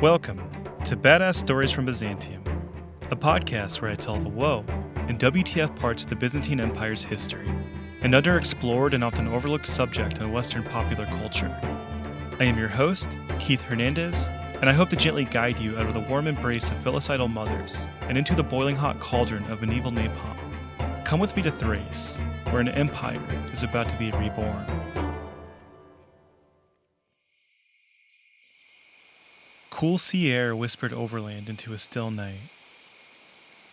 Welcome to Badass Stories from Byzantium, a podcast where I tell the whoa and WTF parts of the Byzantine Empire's history, an underexplored and often overlooked subject in Western popular culture. I am your host, Keith Hernandez, and I hope to gently guide you out of the warm embrace of filicidal mothers and into the boiling hot cauldron of medieval napalm. Come with me to Thrace, where an empire is about to be reborn. Cool sea air whispered overland into a still night.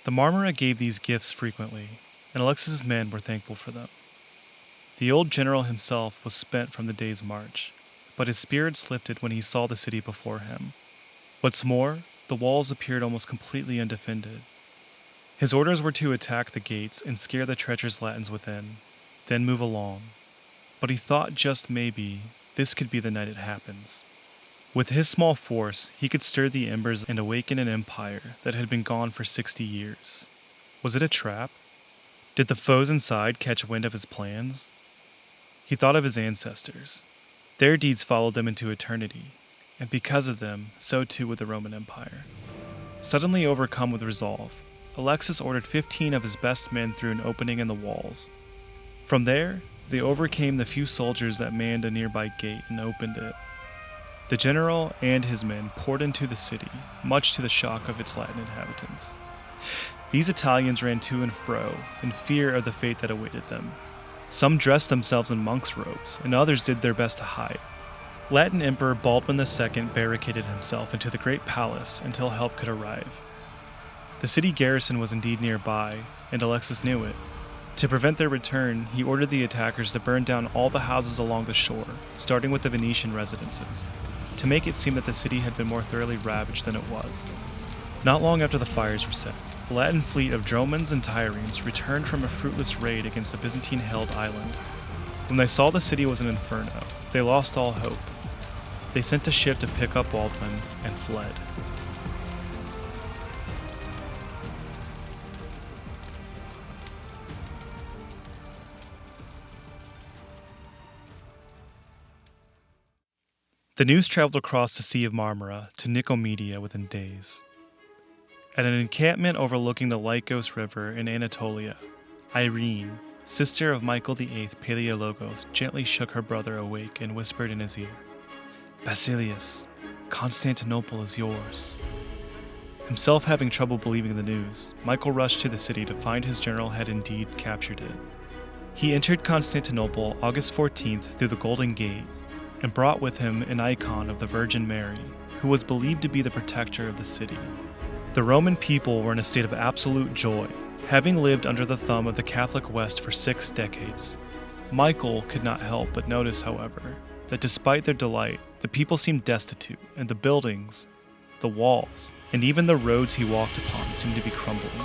The Marmara gave these gifts frequently, and Alexis's men were thankful for them. The old general himself was spent from the day's march, but his spirits lifted when he saw the city before him. What's more, the walls appeared almost completely undefended. His orders were to attack the gates and scare the treacherous Latins within, then move along. But he thought just maybe this could be the night it happens. With his small force, he could stir the embers and awaken an empire that had been gone for 60 years. Was it a trap? Did the foes inside catch wind of his plans? He thought of his ancestors. Their deeds followed them into eternity, and because of them, so too would the Roman Empire. Suddenly overcome with resolve, Alexis ordered 15 of his best men through an opening in the walls. From there, they overcame the few soldiers that manned a nearby gate and opened it. The general and his men poured into the city, much to the shock of its Latin inhabitants. These Italians ran to and fro, in fear of the fate that awaited them. Some dressed themselves in monks' robes, and others did their best to hide. Latin Emperor Baldwin II barricaded himself into the great palace until help could arrive. The city garrison was indeed nearby, and Alexis knew it. To prevent their return, he ordered the attackers to burn down all the houses along the shore, starting with the Venetian residences, to make it seem that the city had been more thoroughly ravaged than it was. Not long after the fires were set, the Latin fleet of Dromans and Tyrenes returned from a fruitless raid against the Byzantine-held island. When they saw the city was an inferno, they lost all hope. They sent a ship to pick up Baldwin and fled. The news traveled across the Sea of Marmara to Nicomedia within days. At an encampment overlooking the Lycos River in Anatolia, Irene, sister of Michael VIII Palaeologos, gently shook her brother awake and whispered in his ear, "Basilius, Constantinople is yours." Himself having trouble believing the news, Michael rushed to the city to find his general had indeed captured it. He entered Constantinople August 14th through the Golden Gate, and brought with him an icon of the Virgin Mary, who was believed to be the protector of the city. The Roman people were in a state of absolute joy, having lived under the thumb of the Catholic West for 6 decades. Michael could not help but notice, however, that despite their delight, the people seemed destitute, and the buildings, the walls, and even the roads he walked upon seemed to be crumbling.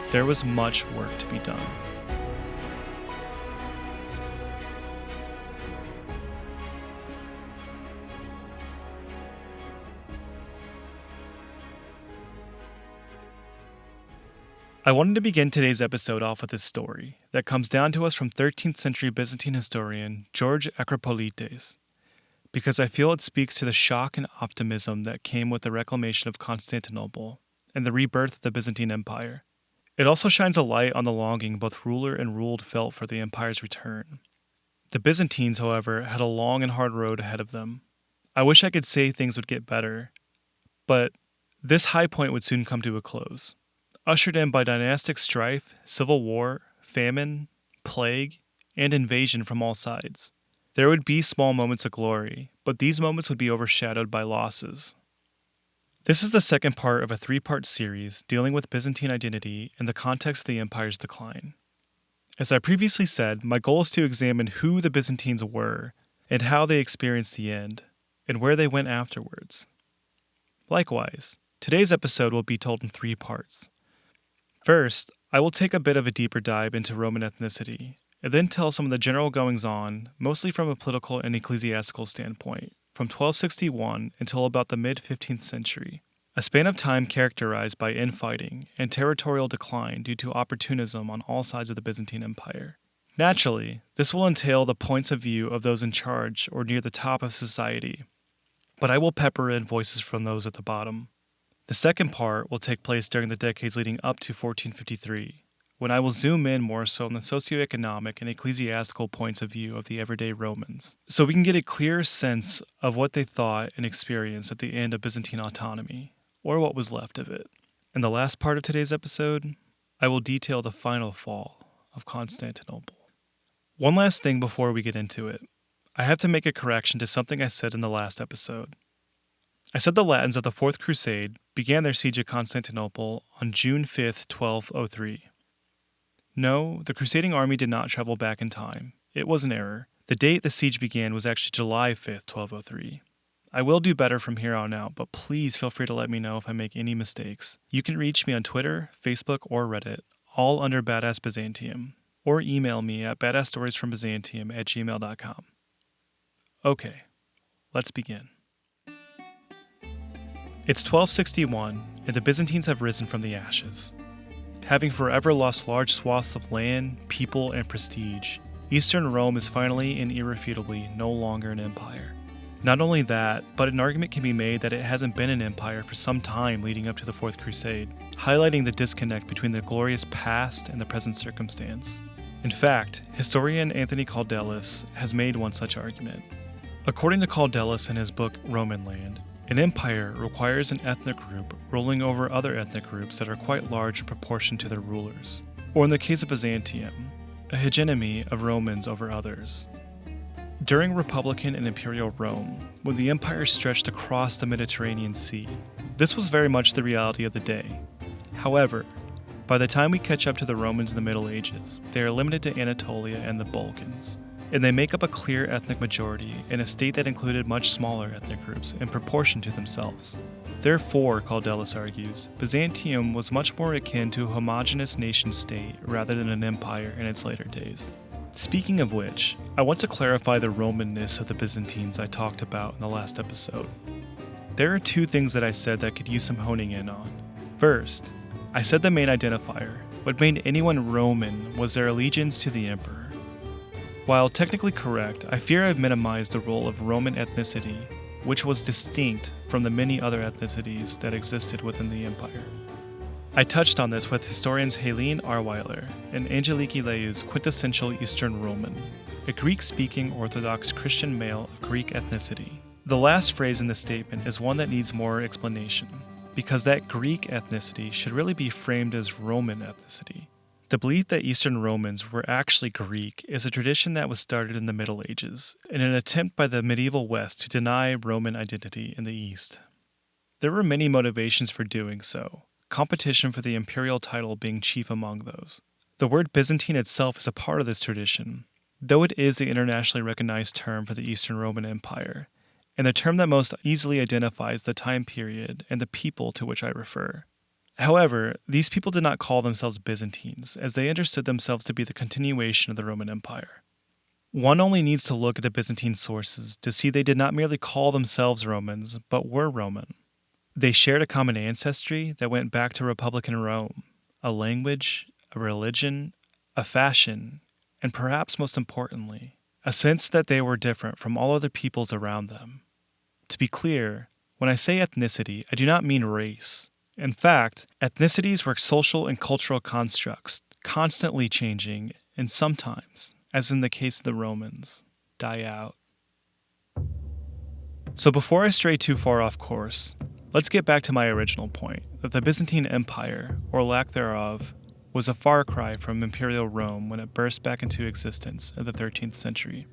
There was much work to be done. I wanted to begin today's episode off with this story that comes down to us from 13th century Byzantine historian George Acropolites, because I feel it speaks to the shock and optimism that came with the reclamation of Constantinople and the rebirth of the Byzantine Empire. It also shines a light on the longing both ruler and ruled felt for the empire's return. The Byzantines, however, had a long and hard road ahead of them. I wish I could say things would get better, but this high point would soon come to a close. Ushered in by dynastic strife, civil war, famine, plague, and invasion from all sides. There would be small moments of glory, but these moments would be overshadowed by losses. This is the second part of a 3-part series dealing with Byzantine identity in the context of the empire's decline. As I previously said, my goal is to examine who the Byzantines were and how they experienced the end, and where they went afterwards. Likewise, today's episode will be told in 3 parts. First, I will take a bit of a deeper dive into Roman ethnicity, and then tell some of the general goings-on, mostly from a political and ecclesiastical standpoint, from 1261 until about the mid-15th century, a span of time characterized by infighting and territorial decline due to opportunism on all sides of the Byzantine Empire. Naturally, this will entail the points of view of those in charge or near the top of society. but I will pepper in voices from those at the bottom. The second part will take place during the decades leading up to 1453, when I will zoom in more so on the socioeconomic and ecclesiastical points of view of the everyday Romans, so we can get a clearer sense of what they thought and experienced at the end of Byzantine autonomy, or what was left of it. In the last part of today's episode, I will detail the final fall of Constantinople. One last thing before we get into it. I have to make a correction to something I said in the last episode. I said the Latins of the Fourth Crusade began their siege of Constantinople on June 5th, 1203. No, the crusading army did not travel back in time. It was an error. The date the siege began was actually July 5th, 1203. I will do better from here on out, but please feel free to let me know if I make any mistakes. You can reach me on Twitter, Facebook, or Reddit, all under Badass Byzantium, or email me at badassstoriesfrombyzantium@gmail.com. Okay, let's begin. It's 1261, and the Byzantines have risen from the ashes. Having forever lost large swaths of land, people, and prestige, Eastern Rome is finally and irrefutably no longer an empire. Not only that, but an argument can be made that it hasn't been an empire for some time leading up to the Fourth Crusade, highlighting the disconnect between the glorious past and the present circumstance. In fact, historian Anthony Caldelis has made one such argument. According to Caldelis in his book Roman Land, an empire requires an ethnic group ruling over other ethnic groups that are quite large in proportion to their rulers, or in the case of Byzantium, a hegemony of Romans over others. During Republican and Imperial Rome, when the empire stretched across the Mediterranean Sea, this was very much the reality of the day. However, by the time we catch up to the Romans in the Middle Ages, they are limited to Anatolia and the Balkans, and they make up a clear ethnic majority in a state that included much smaller ethnic groups in proportion to themselves. Therefore, Caldelis argues, Byzantium was much more akin to a homogeneous nation-state rather than an empire in its later days. Speaking of which, I want to clarify the Romanness of the Byzantines I talked about in the last episode. There are two things that I said that could use some honing in on. First, I said the main identifier, what made anyone Roman, was their allegiance to the emperor. While technically correct, I fear I've minimized the role of Roman ethnicity, which was distinct from the many other ethnicities that existed within the empire. I touched on this with historians Helene Arweiler and Angeliki Leu's Quintessential Eastern Roman, a Greek-speaking Orthodox Christian male of Greek ethnicity. The last phrase in the statement is one that needs more explanation, because that Greek ethnicity should really be framed as Roman ethnicity. The belief that Eastern Romans were actually Greek is a tradition that was started in the Middle Ages, in an attempt by the medieval West to deny Roman identity in the East. There were many motivations for doing so, competition for the imperial title being chief among those. The word Byzantine itself is a part of this tradition, though it is the internationally recognized term for the Eastern Roman Empire, and the term that most easily identifies the time period and the people to which I refer. However, these people did not call themselves Byzantines, as they understood themselves to be the continuation of the Roman Empire. One only needs to look at the Byzantine sources to see they did not merely call themselves Romans, but were Roman. They shared a common ancestry that went back to Republican Rome, a language, a religion, a fashion, and perhaps most importantly, a sense that they were different from all other peoples around them. To be clear, when I say ethnicity, I do not mean race. In fact, ethnicities were social and cultural constructs, constantly changing, and sometimes, as in the case of the Romans, die out. So before I stray too far off course, let's get back to my original point, that the Byzantine Empire, or lack thereof, was a far cry from Imperial Rome when it burst back into existence in the 13th century.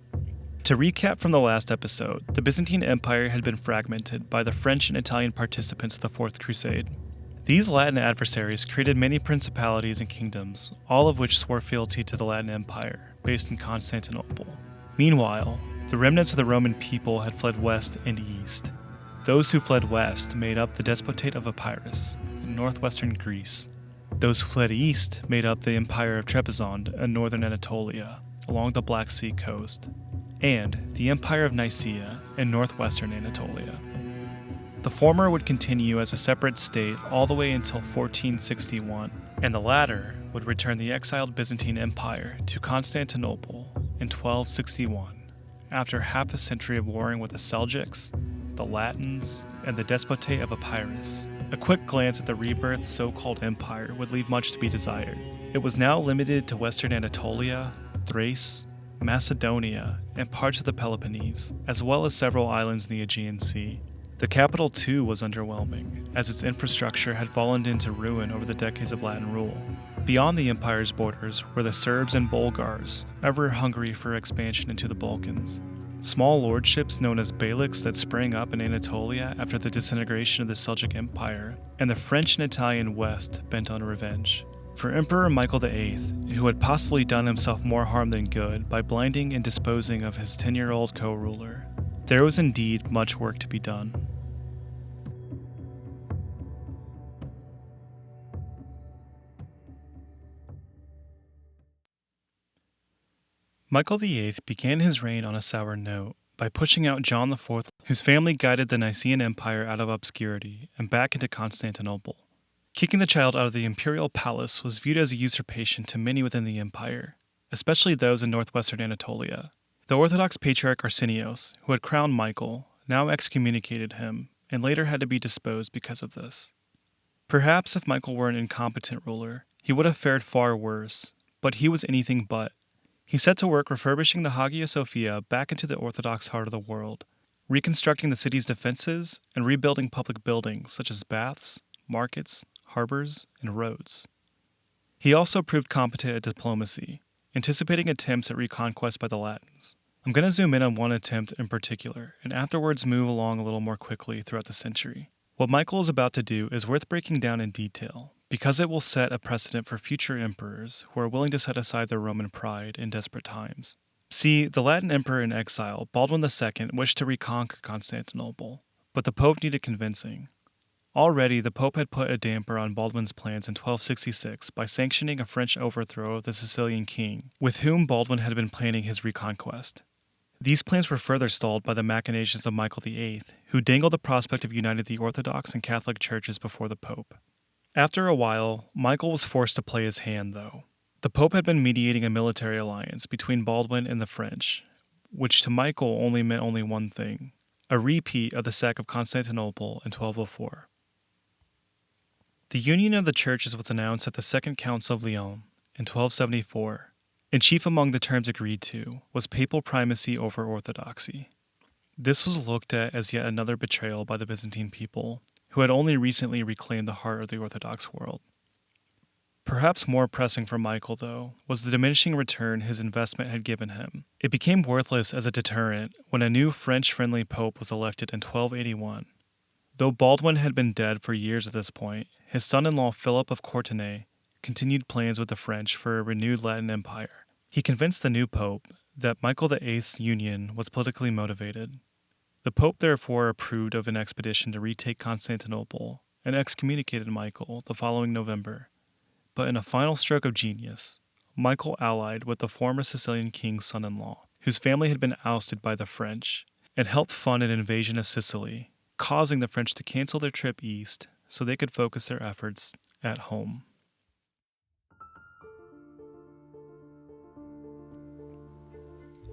To recap from the last episode, the Byzantine Empire had been fragmented by the French and Italian participants of the Fourth Crusade. These Latin adversaries created many principalities and kingdoms, all of which swore fealty to the Latin Empire, based in Constantinople. Meanwhile, the remnants of the Roman people had fled west and east. Those who fled west made up the Despotate of Epirus in northwestern Greece. Those who fled east made up the Empire of Trebizond in northern Anatolia, along the Black Sea coast, and the Empire of Nicaea in northwestern Anatolia. The former would continue as a separate state all the way until 1461, and the latter would return the exiled Byzantine Empire to Constantinople in 1261, after half a century of warring with the Seljuks, the Latins, and the Despotate of Epirus. A quick glance at the rebirthed so-called empire would leave much to be desired. It was now limited to western Anatolia, Thrace, Macedonia, and parts of the Peloponnese, as well as several islands in the Aegean Sea. The capital too was underwhelming, as its infrastructure had fallen into ruin over the decades of Latin rule. Beyond the empire's borders were the Serbs and Bulgars, ever hungry for expansion into the Balkans. Small lordships known as beyliks that sprang up in Anatolia after the disintegration of the Seljuk Empire, and the French and Italian West bent on revenge. For Emperor Michael VIII, who had possibly done himself more harm than good by blinding and disposing of his 10-year-old co-ruler, there was indeed much work to be done. Michael VIII began his reign on a sour note by pushing out John IV, whose family guided the Nicene Empire out of obscurity and back into Constantinople. Kicking the child out of the imperial palace was viewed as a usurpation to many within the empire, especially those in northwestern Anatolia. The Orthodox Patriarch Arsenios, who had crowned Michael, now excommunicated him and later had to be disposed because of this. Perhaps if Michael were an incompetent ruler, he would have fared far worse, but he was anything but. He set to work refurbishing the Hagia Sophia back into the Orthodox heart of the world, reconstructing the city's defenses and rebuilding public buildings such as baths, markets, harbors, and roads. He also proved competent at diplomacy, anticipating attempts at reconquest by the Latins. I'm going to zoom in on one attempt in particular, and afterwards move along a little more quickly throughout the century. What Michael is about to do is worth breaking down in detail, because it will set a precedent for future emperors who are willing to set aside their Roman pride in desperate times. See, the Latin emperor in exile, Baldwin II, wished to reconquer Constantinople, but the Pope needed convincing. Already, the Pope had put a damper on Baldwin's plans in 1266 by sanctioning a French overthrow of the Sicilian king, with whom Baldwin had been planning his reconquest. These plans were further stalled by the machinations of Michael VIII, who dangled the prospect of uniting the Orthodox and Catholic churches before the Pope. After a while, Michael was forced to play his hand, though. The Pope had been mediating a military alliance between Baldwin and the French, which to Michael only meant one thing: a repeat of the sack of Constantinople in 1204. The union of the churches was announced at the Second Council of Lyon in 1274, and chief among the terms agreed to was papal primacy over orthodoxy. This was looked at as yet another betrayal by the Byzantine people, who had only recently reclaimed the heart of the Orthodox world. Perhaps more pressing for Michael, though, was the diminishing return his investment had given him. It became worthless as a deterrent when a new French-friendly pope was elected in 1281. Though Baldwin had been dead for years at this point, his son-in-law Philip of Courtenay continued plans with the French for a renewed Latin Empire. He convinced the new pope that Michael VIII's union was politically motivated. The Pope therefore approved of an expedition to retake Constantinople and excommunicated Michael the following November. But in a final stroke of genius, Michael allied with the former Sicilian king's son-in-law, whose family had been ousted by the French, and helped fund an invasion of Sicily, causing the French to cancel their trip east so they could focus their efforts at home.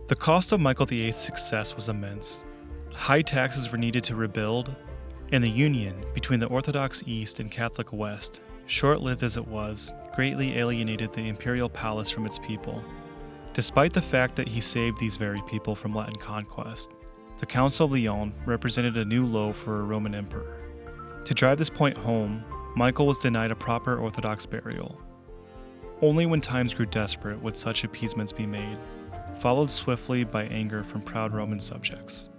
The cost of Michael VIII's success was immense. High taxes were needed to rebuild, and the union between the Orthodox East and Catholic West, short-lived as it was, greatly alienated the imperial palace from its people. Despite the fact that he saved these very people from Latin conquest, the Council of Lyon represented a new low for a Roman emperor. To drive this point home, Michael was denied a proper Orthodox burial. Only when times grew desperate would such appeasements be made, followed swiftly by anger from proud Roman subjects.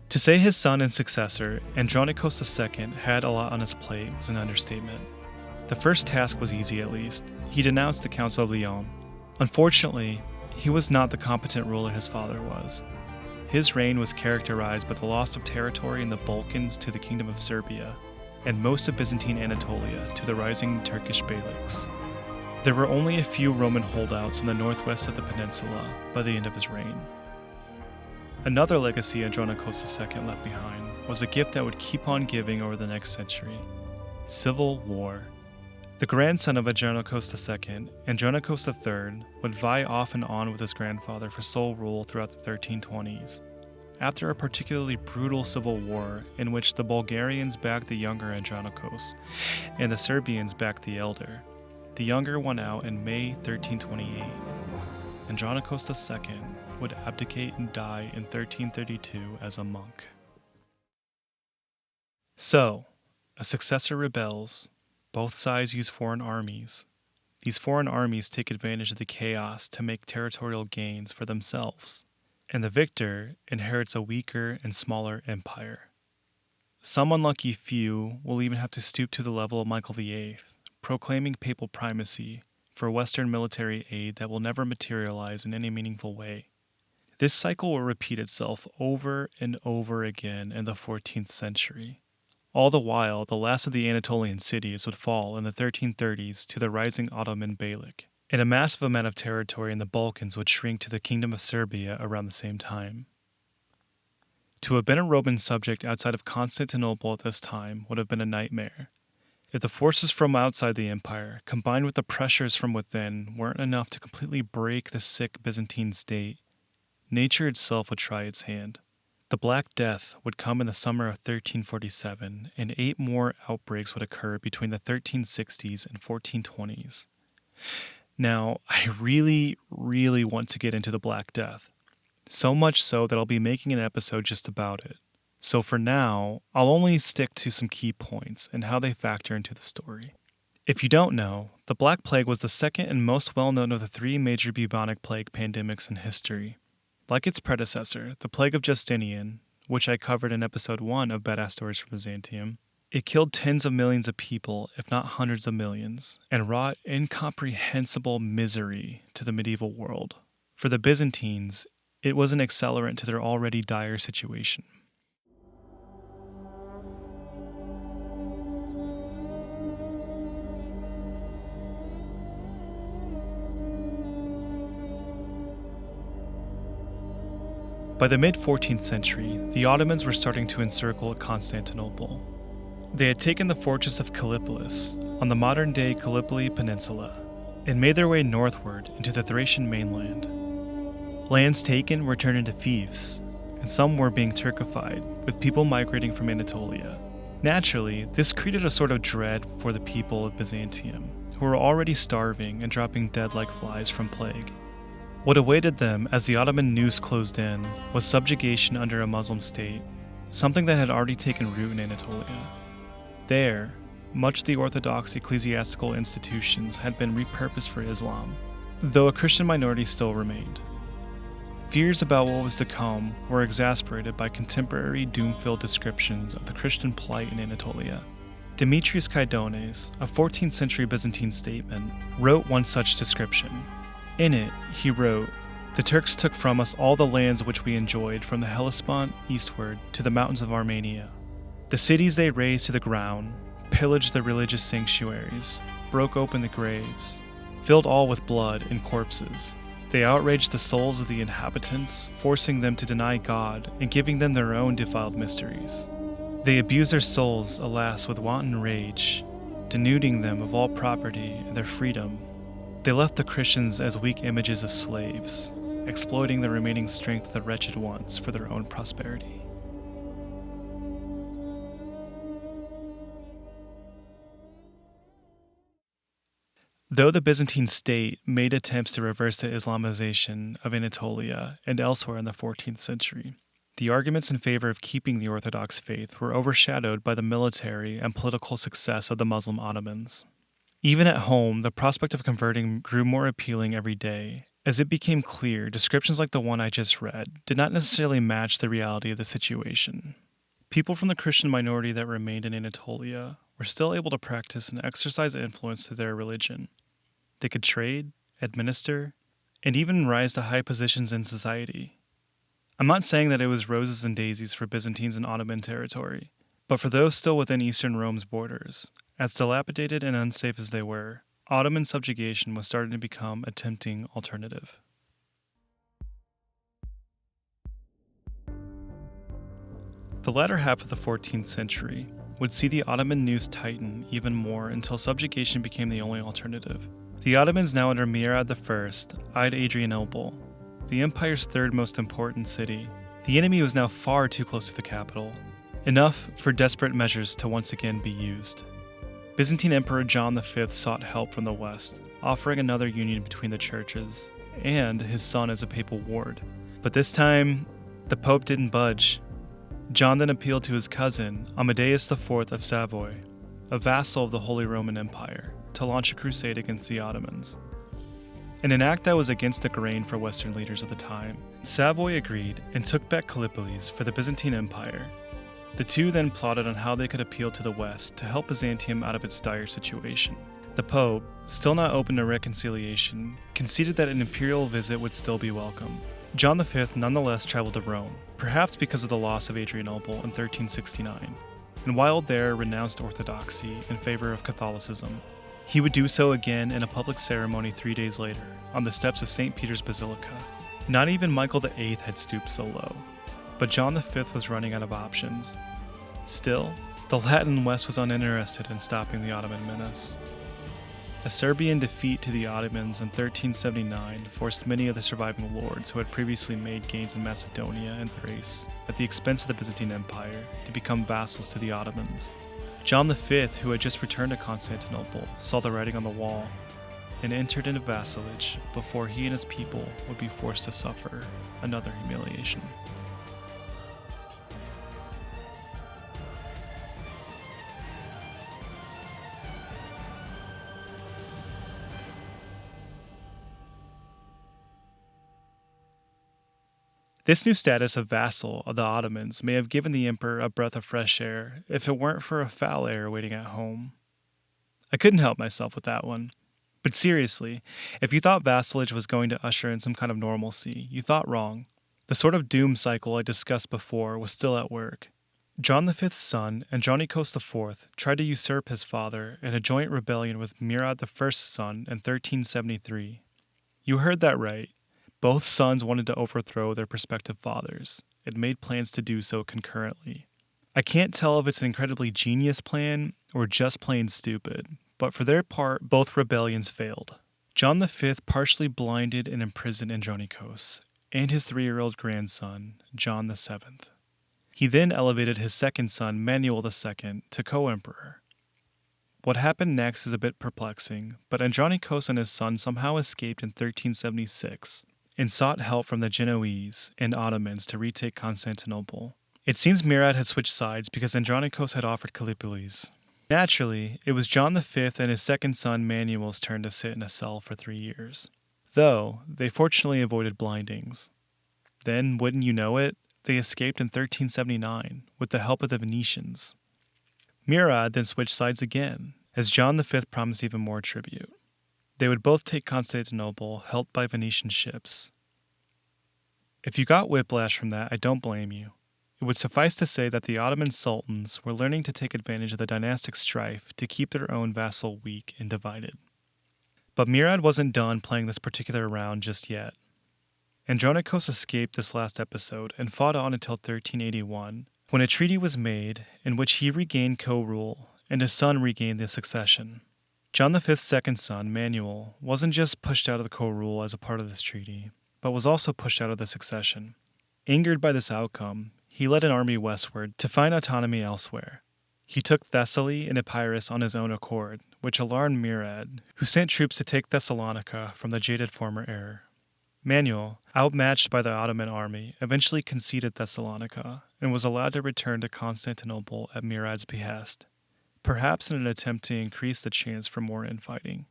To say his son and successor, Andronikos II, had a lot on his plate was an understatement. The first task was easy at least. He denounced the Council of Lyon. Unfortunately, he was not the competent ruler his father was. His reign was characterized by the loss of territory in the Balkans to the Kingdom of Serbia, and most of Byzantine Anatolia to the rising Turkish beyliks. There were only a few Roman holdouts in the northwest of the peninsula by the end of his reign. Another legacy Andronikos II left behind was a gift that would keep on giving over the next century: civil war. The grandson of Andronikos II, Andronikos III, would vie off and on with his grandfather for sole rule throughout the 1320s. after a particularly brutal civil war in which the Bulgarians backed the younger Andronikos and the Serbians backed the elder. The younger won out in May 1328. Andronikos II would abdicate and die in 1332 as a monk. So, a successor rebels. Both sides use foreign armies. These foreign armies take advantage of the chaos to make territorial gains for themselves, and the victor inherits a weaker and smaller empire. Some unlucky few will even have to stoop to the level of Michael VIII, proclaiming papal primacy for Western military aid that will never materialize in any meaningful way. This cycle will repeat itself over and over again in the 14th century. All the while, the last of the Anatolian cities would fall in the 1330s to the rising Ottoman Beylik, and a massive amount of territory in the Balkans would shrink to the Kingdom of Serbia around the same time. To have been a Roman subject outside of Constantinople at this time would have been a nightmare. If the forces from outside the empire, combined with the pressures from within, weren't enough to completely break the sick Byzantine state, nature itself would try its hand. The Black Death would come in the summer of 1347, and 8 more outbreaks would occur between the 1360s and 1420s. Now, I really want to get into the Black Death. So much so that I'll be making an episode just about it. So for now, I'll only stick to some key points and how they factor into the story. If you don't know, the Black Plague was the second and most well-known of the 3 major bubonic plague pandemics in history. Like its predecessor, the Plague of Justinian, which I covered in episode 1 of Badass Stories from Byzantium, it killed tens of millions of people, if not hundreds of millions, and wrought incomprehensible misery to the medieval world. For the Byzantines, it was an accelerant to their already dire situation. By the mid-14th century, the Ottomans were starting to encircle Constantinople. They had taken the fortress of Kallipolis on the modern-day Gallipoli Peninsula and made their way northward into the Thracian mainland. Lands taken were turned into fiefs, and some were being Turkified, with people migrating from Anatolia. Naturally, this created a sort of dread for the people of Byzantium, who were already starving and dropping dead like flies from plague. What awaited them as the Ottoman noose closed in was subjugation under a Muslim state, something that had already taken root in Anatolia. There, much of the Orthodox ecclesiastical institutions had been repurposed for Islam, though a Christian minority still remained. Fears about what was to come were exasperated by contemporary doom-filled descriptions of the Christian plight in Anatolia. Demetrius Kydones, a 14th century Byzantine statesman, wrote one such description. In it, he wrote, "The Turks took from us all the lands which we enjoyed from the Hellespont eastward to the mountains of Armenia. The cities they razed to the ground, pillaged the religious sanctuaries, broke open the graves, filled all with blood and corpses. They outraged the souls of the inhabitants, forcing them to deny God and giving them their own defiled mysteries. They abused their souls, alas, with wanton rage, denuding them of all property and their freedom. They left the Christians as weak images of slaves, exploiting the remaining strength of the wretched ones for their own prosperity." Though the Byzantine state made attempts to reverse the Islamization of Anatolia and elsewhere in the 14th century, the arguments in favor of keeping the Orthodox faith were overshadowed by the military and political success of the Muslim Ottomans. Even at home, the prospect of converting grew more appealing every day. As it became clear, descriptions like the one I just read did not necessarily match the reality of the situation. People from the Christian minority that remained in Anatolia were still able to practice and exercise influence through their religion. They could trade, administer, and even rise to high positions in society. I'm not saying that it was roses and daisies for Byzantines in Ottoman territory, but for those still within Eastern Rome's borders, as dilapidated and unsafe as they were, Ottoman subjugation was starting to become a tempting alternative. The latter half of the 14th century would see the Ottoman noose tighten even more until subjugation became the only alternative. The Ottomans, now under Murad I, eyed Adrianople, the empire's third most important city, The enemy was now far too close to the capital, enough for desperate measures to once again be used. Byzantine Emperor John V sought help from the west, offering another union between the churches, and his son as a papal ward. But this time, the Pope didn't budge. John then appealed to his cousin, Amadeus IV of Savoy, a vassal of the Holy Roman Empire, to launch a crusade against the Ottomans. In an act that was against the grain for Western leaders at the time, Savoy agreed and took back Gallipolis for the Byzantine Empire. The two then plotted on how they could appeal to the West to help Byzantium out of its dire situation. The Pope, still not open to reconciliation, conceded that an imperial visit would still be welcome. John V nonetheless traveled to Rome, perhaps because of the loss of Adrianople in 1369, and while there renounced orthodoxy in favor of Catholicism. He would do so again in a public ceremony 3 days later, on the steps of St. Peter's Basilica. Not even Michael VIII had stooped so low, but John V was running out of options. Still, the Latin West was uninterested in stopping the Ottoman menace. A Serbian defeat to the Ottomans in 1379 forced many of the surviving lords who had previously made gains in Macedonia and Thrace, at the expense of the Byzantine Empire, to become vassals to the Ottomans. John V, who had just returned to Constantinople, saw the writing on the wall and entered into vassalage before he and his people would be forced to suffer another humiliation. This new status of vassal of the Ottomans may have given the emperor a breath of fresh air if it weren't for a foul air waiting at home. I couldn't help myself with that one. But seriously, if you thought vassalage was going to usher in some kind of normalcy, you thought wrong. The sort of doom cycle I discussed before was still at work. John V's son, Andronikos IV, tried to usurp his father in a joint rebellion with Murad I's son in 1373. You heard that right. Both sons wanted to overthrow their prospective fathers, and made plans to do so concurrently. I can't tell if it's an incredibly genius plan or just plain stupid, but for their part, both rebellions failed. John V partially blinded and imprisoned Andronikos and his 3-year-old grandson, John VII. He then elevated his second son, Manuel II, to co-emperor. What happened next is a bit perplexing, but Andronikos and his son somehow escaped in 1376, and sought help from the Genoese and Ottomans to retake Constantinople. It seems Murad had switched sides because Andronikos had offered Gallipolis. Naturally, it was John V and his second son Manuel's turn to sit in a cell for 3 years. Though, they fortunately avoided blindings. Then, wouldn't you know it, they escaped in 1379 with the help of the Venetians. Murad then switched sides again, as John V promised even more tribute. They would both take Constantinople, helped by Venetian ships. If you got whiplash from that, I don't blame you. It would suffice to say that the Ottoman sultans were learning to take advantage of the dynastic strife to keep their own vassal weak and divided. But Murad wasn't done playing this particular round just yet. Andronikos escaped this last episode and fought on until 1381, when a treaty was made in which he regained co-rule and his son regained the succession. John V's second son, Manuel, wasn't just pushed out of the co-rule as a part of this treaty, but was also pushed out of the succession. Angered by this outcome, he led an army westward to find autonomy elsewhere. He took Thessaly and Epirus on his own accord, which alarmed Murad, who sent troops to take Thessalonica from the jaded former heir. Manuel, outmatched by the Ottoman army, eventually conceded Thessalonica and was allowed to return to Constantinople at Murad's behest, perhaps in an attempt to increase the chance for more infighting.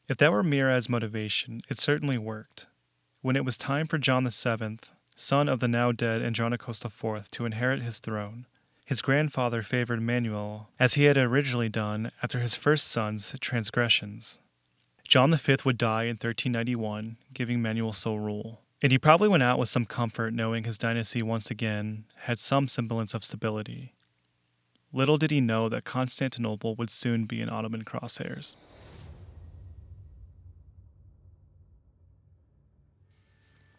If that were Murad's motivation, it certainly worked. When it was time for John VII, son of the now-dead Andronikos IV, to inherit his throne, his grandfather favored Manuel, as he had originally done after his first son's transgressions. John V would die in 1391, giving Manuel sole rule, and he probably went out with some comfort knowing his dynasty once again had some semblance of stability. Little did he know that Constantinople would soon be in Ottoman crosshairs.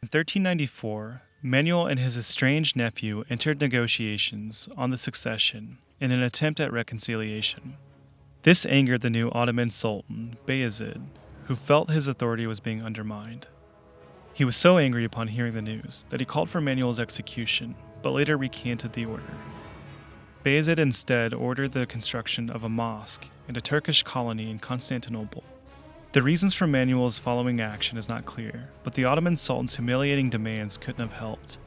In 1394, Manuel and his estranged nephew entered negotiations on the succession in an attempt at reconciliation. This angered the new Ottoman Sultan, Bayezid, who felt his authority was being undermined. He was so angry upon hearing the news that he called for Manuel's execution, but later recanted the order. Bayezid instead ordered the construction of a mosque and a Turkish colony in Constantinople. The reasons for Manuel's following action is not clear, but the Ottoman Sultan's humiliating demands couldn't have helped.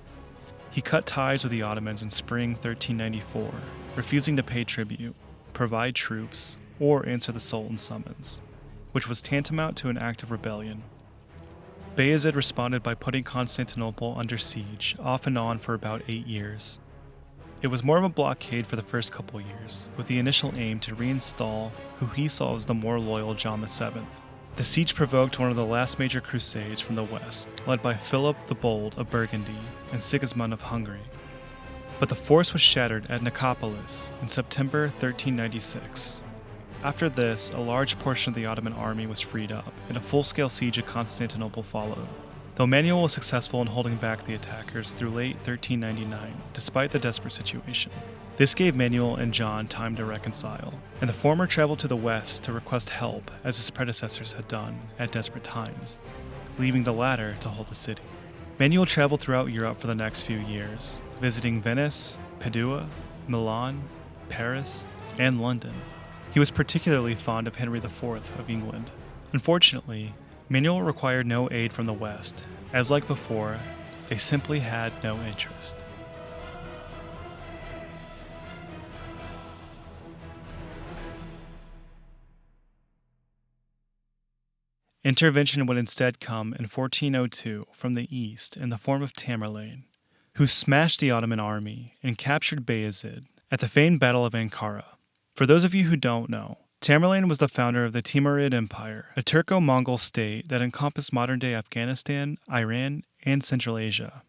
He cut ties with the Ottomans in spring 1394, refusing to pay tribute, provide troops, or answer the Sultan's summons, which was tantamount to an act of rebellion. Bayezid responded by putting Constantinople under siege, off and on for about 8 years. It was more of a blockade for the first couple years, with the initial aim to reinstall who he saw as the more loyal John VII. The siege provoked one of the last major crusades from the west, led by Philip the Bold of Burgundy and Sigismund of Hungary. But the force was shattered at Nicopolis in September 1396. After this, a large portion of the Ottoman army was freed up, and a full-scale siege of Constantinople followed. Though Manuel was successful in holding back the attackers through late 1399, despite the desperate situation. This gave Manuel and John time to reconcile, and the former traveled to the west to request help as his predecessors had done at desperate times, leaving the latter to hold the city. Manuel traveled throughout Europe for the next few years, visiting Venice, Padua, Milan, Paris, and London. He was particularly fond of Henry IV of England. Unfortunately, Manuel required no aid from the West, as like before, they simply had no interest. Intervention would instead come in 1402 from the east in the form of Tamerlane, who smashed the Ottoman army and captured Bayezid at the famed Battle of Ankara. For those of you who don't know, Tamerlane was the founder of the Timurid Empire, a Turco-Mongol state that encompassed modern-day Afghanistan, Iran, and Central Asia.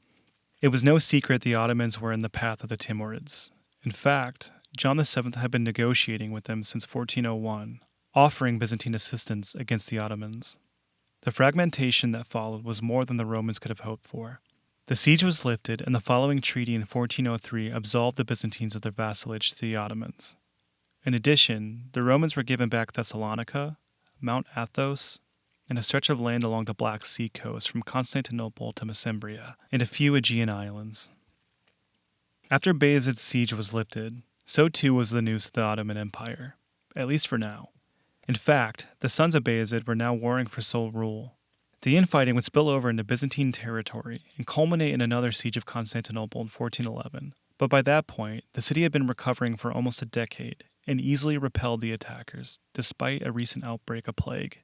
It was no secret the Ottomans were in the path of the Timurids. In fact, John VII had been negotiating with them since 1401, offering Byzantine assistance against the Ottomans. The fragmentation that followed was more than the Romans could have hoped for. The siege was lifted, and the following treaty in 1403 absolved the Byzantines of their vassalage to the Ottomans. In addition, the Romans were given back Thessalonica, Mount Athos, and a stretch of land along the Black Sea coast from Constantinople to Mesembria, and a few Aegean islands. After Bayezid's siege was lifted, so too was the news of the Ottoman Empire, at least for now. In fact, the sons of Bayezid were now warring for sole rule. The infighting would spill over into Byzantine territory and culminate in another siege of Constantinople in 1411, but by that point, the city had been recovering for almost a decade and easily repelled the attackers, despite a recent outbreak of plague.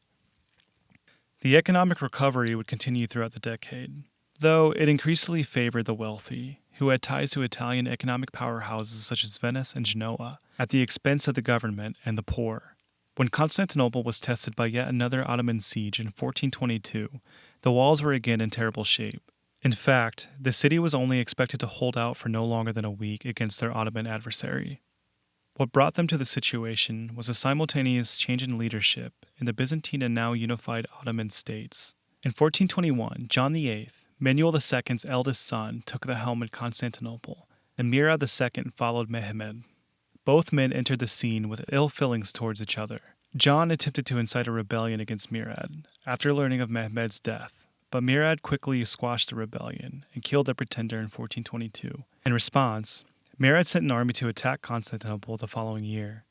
The economic recovery would continue throughout the decade, though it increasingly favored the wealthy, who had ties to Italian economic powerhouses such as Venice and Genoa, at the expense of the government and the poor. When Constantinople was tested by yet another Ottoman siege in 1422, the walls were again in terrible shape. In fact, the city was only expected to hold out for no longer than a week against their Ottoman adversary. What brought them to the situation was a simultaneous change in leadership in the Byzantine and now unified Ottoman states. In 1421, John VIII, Manuel II's eldest son, took the helm in Constantinople, and Murad II followed Mehmed. Both men entered the scene with ill feelings towards each other. John attempted to incite a rebellion against Murad after learning of Mehmed's death, but Murad quickly squashed the rebellion and killed the pretender in 1422. In response, Murad sent an army to attack Constantinople the following year.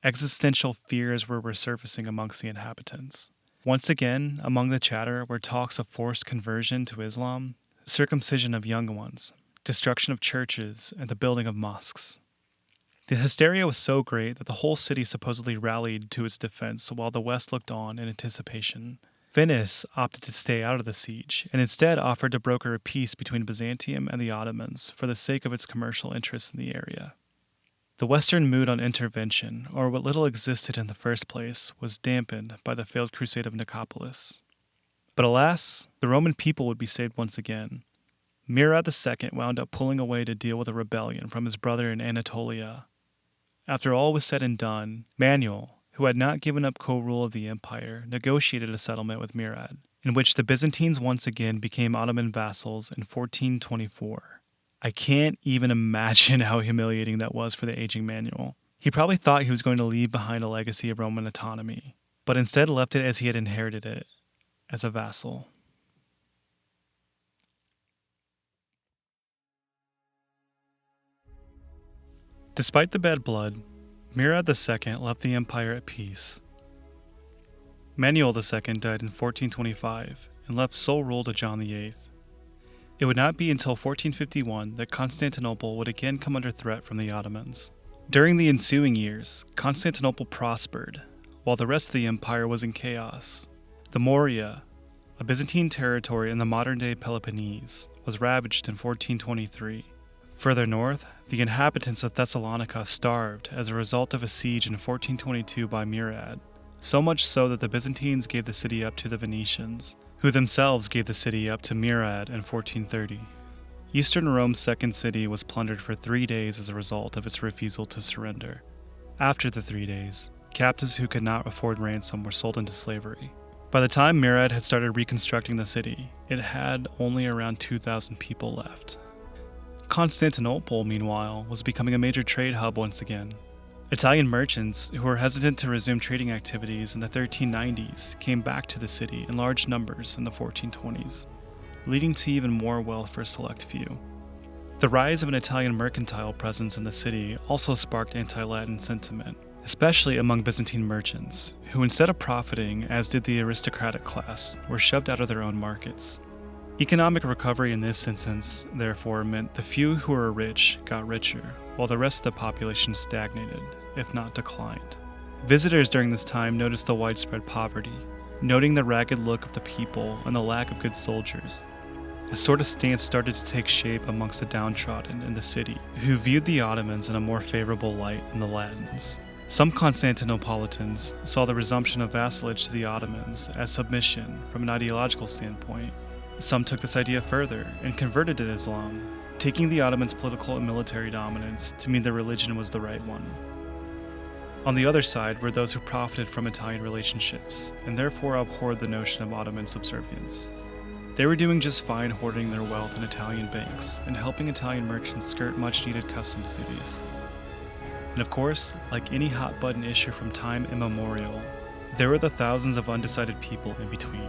Existential fears were resurfacing amongst the inhabitants. Once again, among the chatter were talks of forced conversion to Islam, circumcision of young ones, destruction of churches, and the building of mosques. The hysteria was so great that the whole city supposedly rallied to its defense while the West looked on in anticipation. Venice opted to stay out of the siege, and instead offered to broker a peace between Byzantium and the Ottomans for the sake of its commercial interests in the area. The Western mood on intervention, or what little existed in the first place, was dampened by the failed crusade of Nicopolis. But alas, the Roman people would be saved once again. Murad II wound up pulling away to deal with a rebellion from his brother in Anatolia. After all was said and done, Manuel, who had not given up co-rule of the empire, negotiated a settlement with Murad, in which the Byzantines once again became Ottoman vassals in 1424. I can't even imagine how humiliating that was for the aging Manuel. He probably thought he was going to leave behind a legacy of Roman autonomy, but instead left it as he had inherited it, as a vassal. Despite the bad blood, Murad II left the empire at peace. Manuel II died in 1425 and left sole rule to John VIII. It would not be until 1451 that Constantinople would again come under threat from the Ottomans. During the ensuing years, Constantinople prospered, while the rest of the empire was in chaos. The Morea, a Byzantine territory in the modern-day Peloponnese, was ravaged in 1423. Further north, the inhabitants of Thessalonica starved as a result of a siege in 1422 by Murad, so much so that the Byzantines gave the city up to the Venetians, who themselves gave the city up to Murad in 1430. Eastern Rome's second city was plundered for 3 days as a result of its refusal to surrender. After the 3 days, captives who could not afford ransom were sold into slavery. By the time Murad had started reconstructing the city, it had only around 2,000 people left. Constantinople, meanwhile, was becoming a major trade hub once again. Italian merchants, who were hesitant to resume trading activities in the 1390s, came back to the city in large numbers in the 1420s, leading to even more wealth for a select few. The rise of an Italian mercantile presence in the city also sparked anti-Latin sentiment, especially among Byzantine merchants, who instead of profiting, as did the aristocratic class, were shoved out of their own markets. Economic recovery in this instance, therefore, meant the few who were rich got richer, while the rest of the population stagnated, if not declined. Visitors during this time noticed the widespread poverty, noting the ragged look of the people and the lack of good soldiers. A sort of stance started to take shape amongst the downtrodden in the city, who viewed the Ottomans in a more favorable light than the Latins. Some Constantinopolitans saw the resumption of vassalage to the Ottomans as submission from an ideological standpoint. Some took this idea further and converted to Islam, taking the Ottomans' political and military dominance to mean their religion was the right one. On the other side were those who profited from Italian relationships and therefore abhorred the notion of Ottoman subservience. They were doing just fine hoarding their wealth in Italian banks and helping Italian merchants skirt much-needed customs duties. And of course, like any hot-button issue from time immemorial, there were the thousands of undecided people in between.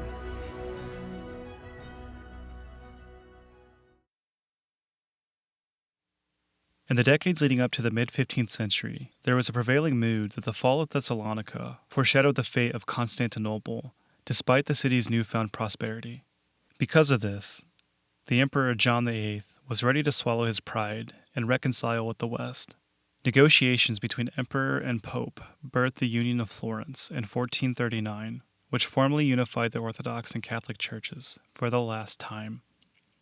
In the decades leading up to the mid-15th century, there was a prevailing mood that the fall of Thessalonica foreshadowed the fate of Constantinople, despite the city's newfound prosperity. Because of this, the Emperor John VIII was ready to swallow his pride and reconcile with the West. Negotiations between Emperor and Pope birthed the Union of Florence in 1439, which formally unified the Orthodox and Catholic churches for the last time.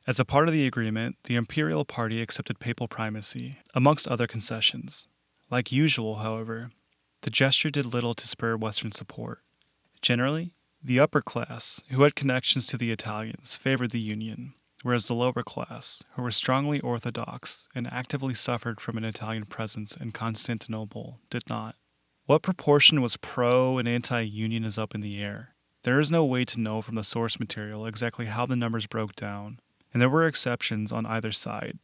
As a part of the agreement, the imperial party accepted papal primacy, amongst other concessions. Like usual, however, the gesture did little to spur Western support. Generally, the upper class, who had connections to the Italians, favored the union, whereas the lower class, who were strongly Orthodox and actively suffered from an Italian presence in Constantinople, did not. What proportion was pro and anti-union is up in the air. There is no way to know from the source material exactly how the numbers broke down, and there were exceptions on either side.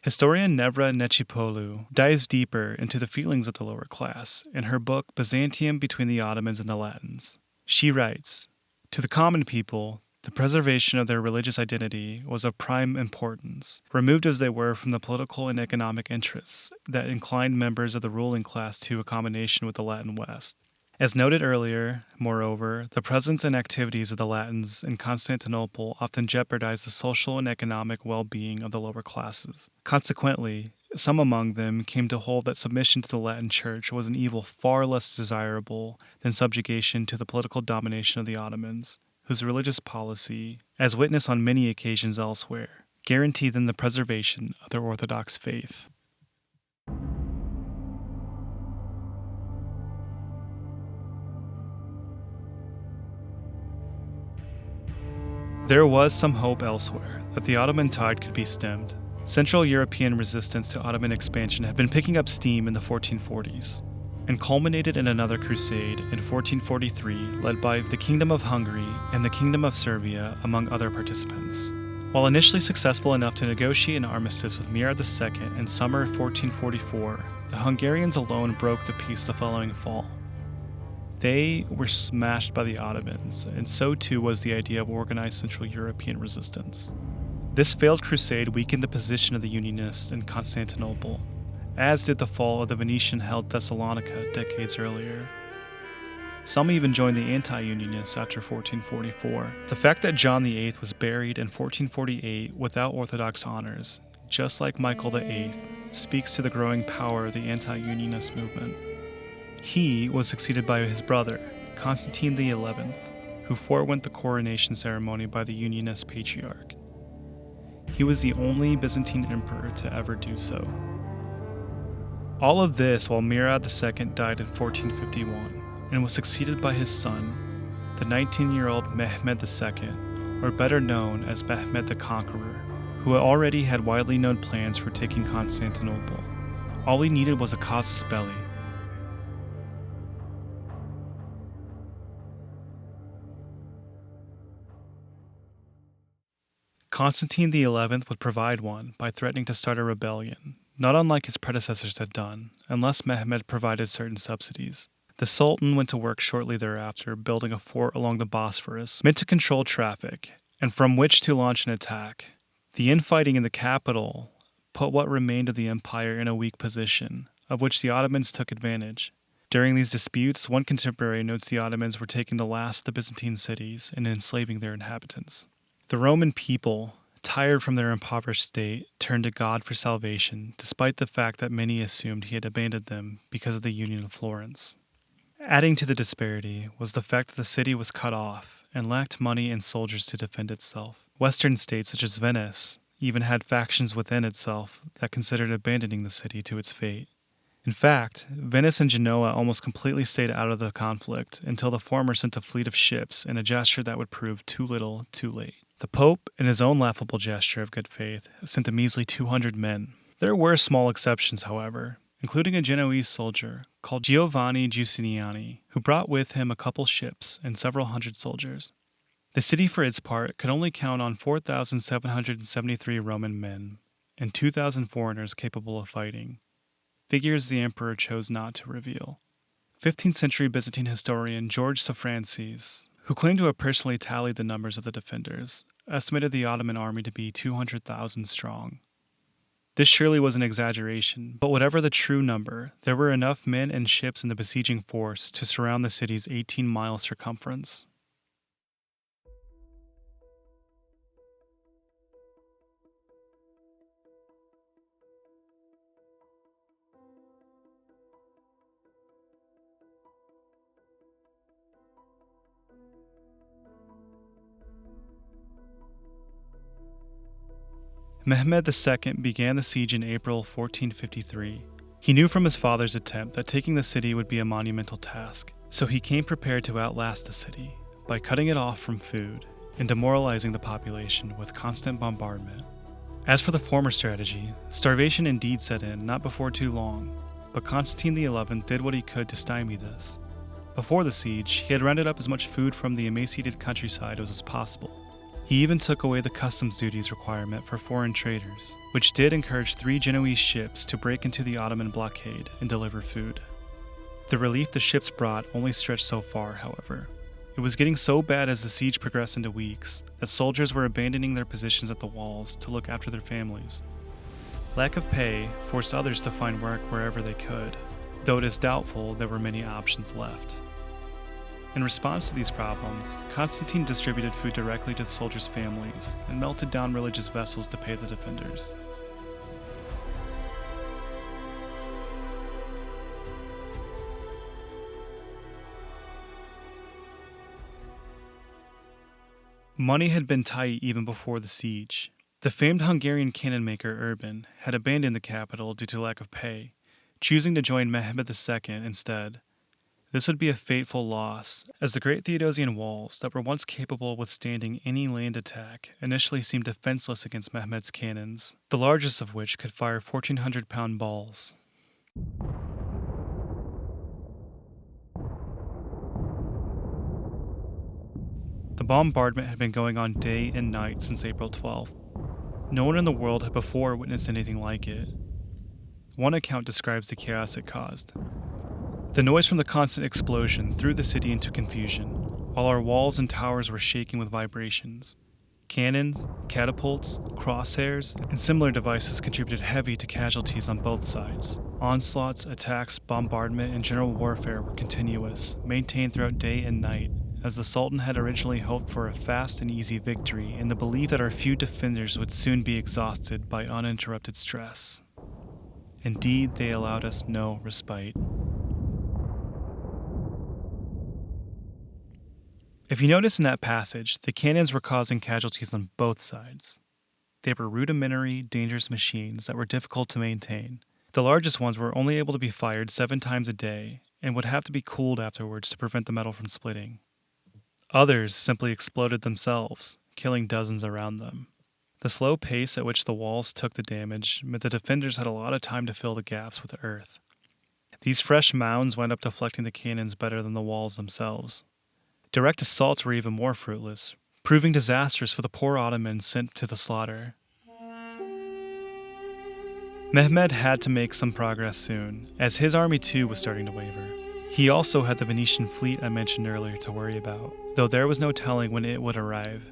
Historian Nevra Necipoulou dives deeper into the feelings of the lower class in her book Byzantium Between the Ottomans and the Latins. She writes, "To the common people, the preservation of their religious identity was of prime importance, removed as they were from the political and economic interests that inclined members of the ruling class to a combination with the Latin West. As noted earlier, moreover, the presence and activities of the Latins in Constantinople often jeopardized the social and economic well-being of the lower classes. Consequently, some among them came to hold that submission to the Latin Church was an evil far less desirable than subjugation to the political domination of the Ottomans, whose religious policy, as witnessed on many occasions elsewhere, guaranteed them the preservation of their Orthodox faith." There was some hope elsewhere that the Ottoman tide could be stemmed. Central European resistance to Ottoman expansion had been picking up steam in the 1440s, and culminated in another crusade in 1443 led by the Kingdom of Hungary and the Kingdom of Serbia, among other participants. While initially successful enough to negotiate an armistice with Murad II in summer 1444, the Hungarians alone broke the peace the following fall. They were smashed by the Ottomans, and so too was the idea of organized Central European resistance. This failed crusade weakened the position of the Unionists in Constantinople, as did the fall of the Venetian-held Thessalonica decades earlier. Some even joined the anti-Unionists after 1444. The fact that John VIII was buried in 1448 without Orthodox honors, just like Michael VIII, speaks to the growing power of the anti-Unionist movement. He was succeeded by his brother, Constantine XI, who forewent the coronation ceremony by the Unionist patriarch. He was the only Byzantine emperor to ever do so. All of this while Murad II died in 1451 and was succeeded by his son, the 19-year-old Mehmed II, or better known as Mehmed the Conqueror, who already had widely known plans for taking Constantinople. All he needed was a casus belli. Constantine XI would provide one by threatening to start a rebellion, not unlike his predecessors had done, unless Mehmed provided certain subsidies. The Sultan went to work shortly thereafter, building a fort along the Bosphorus, meant to control traffic, and from which to launch an attack. The infighting in the capital put what remained of the empire in a weak position, of which the Ottomans took advantage. During these disputes, one contemporary notes the Ottomans were taking the last of the Byzantine cities and enslaving their inhabitants. The Roman people, tired from their impoverished state, turned to God for salvation, despite the fact that many assumed he had abandoned them because of the Union of Florence. Adding to the disparity was the fact that the city was cut off and lacked money and soldiers to defend itself. Western states such as Venice even had factions within itself that considered abandoning the city to its fate. In fact, Venice and Genoa almost completely stayed out of the conflict until the former sent a fleet of ships in a gesture that would prove too little, too late. The Pope, in his own laughable gesture of good faith, sent a measly 200 men. There were small exceptions, however, including a Genoese soldier called Giovanni Giustiniani, who brought with him a couple ships and several hundred soldiers. The city, for its part, could only count on 4,773 Roman men and 2,000 foreigners capable of fighting, figures the emperor chose not to reveal. 15th century Byzantine historian George Safrancis, who claimed to have personally tallied the numbers of the defenders, estimated the Ottoman army to be 200,000 strong. This surely was an exaggeration, but whatever the true number, there were enough men and ships in the besieging force to surround the city's 18-mile circumference. Mehmed II began the siege in April 1453. He knew from his father's attempt that taking the city would be a monumental task, so he came prepared to outlast the city by cutting it off from food and demoralizing the population with constant bombardment. As for the former strategy, starvation indeed set in not before too long, but Constantine XI did what he could to stymie this. Before the siege, he had rounded up as much food from the emaciated countryside as was possible. He even took away the customs duties requirement for foreign traders, which did encourage 3 Genoese ships to break into the Ottoman blockade and deliver food. The relief the ships brought only stretched so far, however. It was getting so bad as the siege progressed into weeks that soldiers were abandoning their positions at the walls to look after their families. Lack of pay forced others to find work wherever they could, though it is doubtful there were many options left. In response to these problems, Constantine distributed food directly to the soldiers' families and melted down religious vessels to pay the defenders. Money had been tight even before the siege. The famed Hungarian cannon maker Urban had abandoned the capital due to lack of pay, choosing to join Mehmed II instead. This would be a fateful loss, as the great Theodosian walls that were once capable of withstanding any land attack initially seemed defenseless against Mehmed's cannons, the largest of which could fire 1,400-pound balls. The bombardment had been going on day and night since April 12th. No one in the world had before witnessed anything like it. One account describes the chaos it caused. The noise from the constant explosion threw the city into confusion, while our walls and towers were shaking with vibrations. Cannons, catapults, crosshairs, and similar devices contributed heavy to casualties on both sides. Onslaughts, attacks, bombardment, and general warfare were continuous, maintained throughout day and night, as the Sultan had originally hoped for a fast and easy victory in the belief that our few defenders would soon be exhausted by uninterrupted stress. Indeed, they allowed us no respite. If you notice in that passage, the cannons were causing casualties on both sides. They were rudimentary, dangerous machines that were difficult to maintain. The largest ones were only able to be fired 7 times a day and would have to be cooled afterwards to prevent the metal from splitting. Others simply exploded themselves, killing dozens around them. The slow pace at which the walls took the damage meant the defenders had a lot of time to fill the gaps with earth. These fresh mounds wound up deflecting the cannons better than the walls themselves. Direct assaults were even more fruitless, proving disastrous for the poor Ottomans sent to the slaughter. Mehmed had to make some progress soon, as his army too was starting to waver. He also had the Venetian fleet I mentioned earlier to worry about, though there was no telling when it would arrive.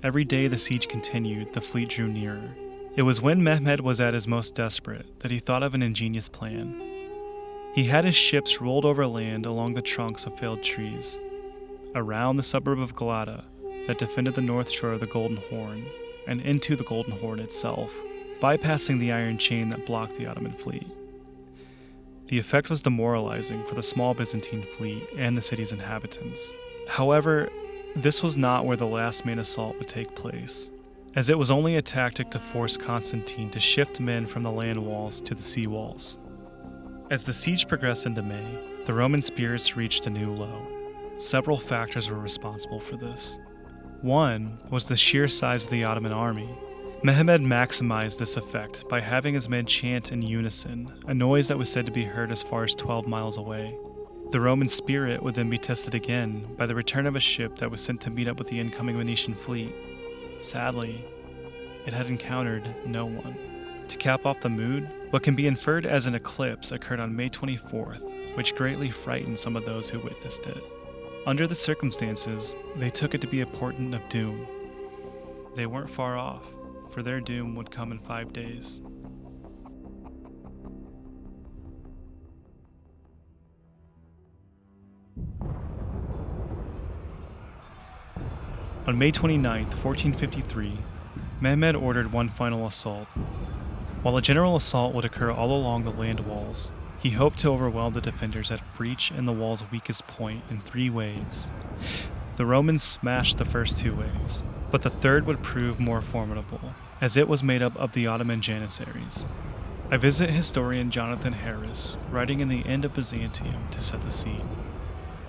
Every day the siege continued, the fleet drew nearer. It was when Mehmed was at his most desperate that he thought of an ingenious plan. He had his ships rolled over land along the trunks of failed trees, around the suburb of Galata that defended the north shore of the Golden Horn, and into the Golden Horn itself, bypassing the iron chain that blocked the Ottoman fleet. The effect was demoralizing for the small Byzantine fleet and the city's inhabitants. However, this was not where the last main assault would take place, as it was only a tactic to force Constantine to shift men from the land walls to the sea walls. As the siege progressed into May, the Roman spirits reached a new low. Several factors were responsible for this. One was the sheer size of the Ottoman army. Mehmed maximized this effect by having his men chant in unison, a noise that was said to be heard as far as 12 miles away. The Roman spirit would then be tested again by the return of a ship that was sent to meet up with the incoming Venetian fleet. Sadly, it had encountered no one. To cap off the mood, what can be inferred as an eclipse occurred on May 24th, which greatly frightened some of those who witnessed it. Under the circumstances, they took it to be a portent of doom. They weren't far off, for their doom would come in 5 days. On May 29, 1453, Mehmed ordered one final assault. While a general assault would occur all along the land walls, he hoped to overwhelm the defenders at a breach in the wall's weakest point in 3 waves. The Romans smashed the first 2 waves, but the third would prove more formidable, as it was made up of the Ottoman Janissaries. I visit historian Jonathan Harris, writing in the End of Byzantium, to set the scene.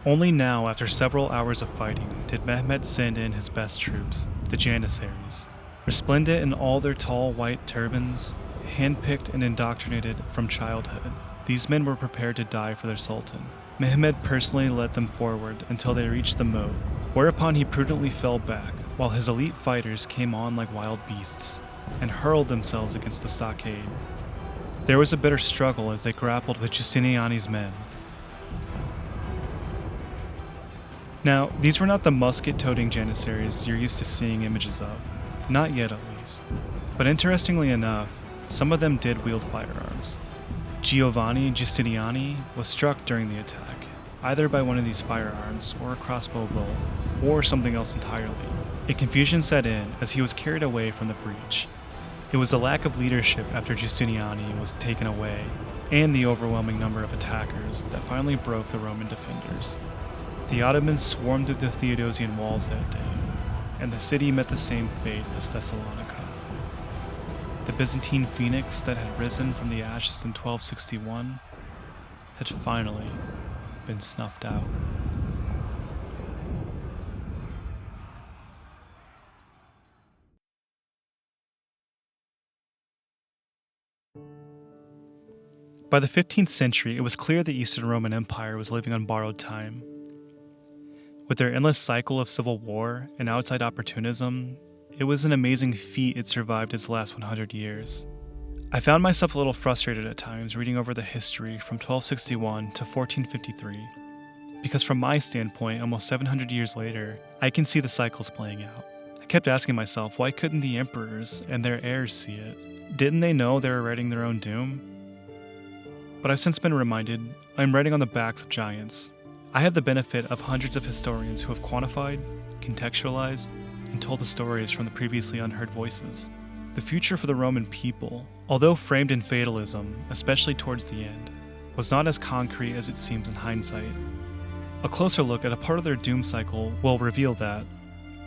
Only now, after several hours of fighting, did Mehmed send in his best troops, the Janissaries. Resplendent in all their tall white turbans, handpicked and indoctrinated from childhood, these men were prepared to die for their sultan. Mehmed personally led them forward until they reached the moat, whereupon he prudently fell back, while his elite fighters came on like wild beasts, and hurled themselves against the stockade. There was a bitter struggle as they grappled with Giustiniani's men. Now, these were not the musket-toting Janissaries you're used to seeing images of, not yet at least. But interestingly enough, some of them did wield firearms. Giovanni Giustiniani was struck during the attack, either by one of these firearms or a crossbow bolt, or something else entirely. A confusion set in as he was carried away from the breach. It was the lack of leadership after Giustiniani was taken away, and the overwhelming number of attackers that finally broke the Roman defenders. The Ottomans swarmed through the Theodosian walls that day, and the city met the same fate as Thessalonica. The Byzantine phoenix that had risen from the ashes in 1261 had finally been snuffed out. By the 15th century, it was clear the Eastern Roman Empire was living on borrowed time. With their endless cycle of civil war and outside opportunism, it was an amazing feat it survived its last 100 years. I found myself a little frustrated at times reading over the history from 1261 to 1453, because from my standpoint, almost 700 years later, I can see the cycles playing out. I kept asking myself, why couldn't the emperors and their heirs see it? Didn't they know they were writing their own doom? But I've since been reminded I'm writing on the backs of giants. I have the benefit of hundreds of historians who have quantified, contextualized, and told the stories from the previously unheard voices. The future for the Roman people, although framed in fatalism, especially towards the end, was not as concrete as it seems in hindsight. A closer look at a part of their doom cycle will reveal that.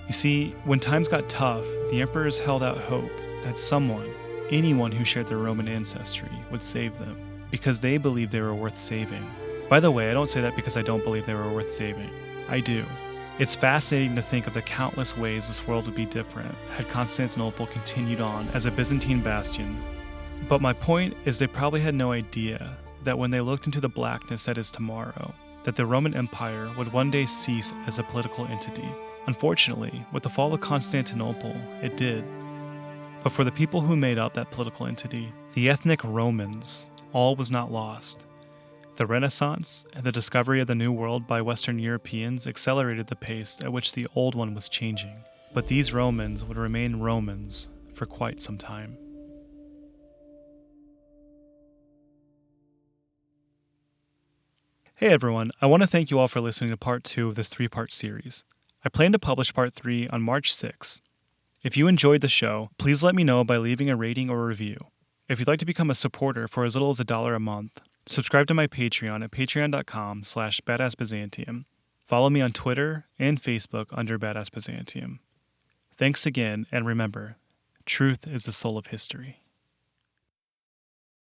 You see, when times got tough, the emperors held out hope that someone, anyone who shared their Roman ancestry, would save them, because they believed they were worth saving. By the way, I don't say that because I don't believe they were worth saving. I do. It's fascinating to think of the countless ways this world would be different had Constantinople continued on as a Byzantine bastion. But my point is they probably had no idea that when they looked into the blackness that is tomorrow, that the Roman Empire would one day cease as a political entity. Unfortunately, with the fall of Constantinople, it did. But for the people who made up that political entity, the ethnic Romans, all was not lost. The Renaissance and the discovery of the New World by Western Europeans accelerated the pace at which the old one was changing. But these Romans would remain Romans for quite some time. Hey everyone, I want to thank you all for listening to part 2 of this 3-part series. I plan to publish part 3 on March 6th. If you enjoyed the show, please let me know by leaving a rating or review. If you'd like to become a supporter for as little as $1 a month, subscribe to my Patreon at patreon.com/badassbyzantium. Follow me on Twitter and Facebook under Badass Byzantium. Thanks again, and remember, truth is the soul of history.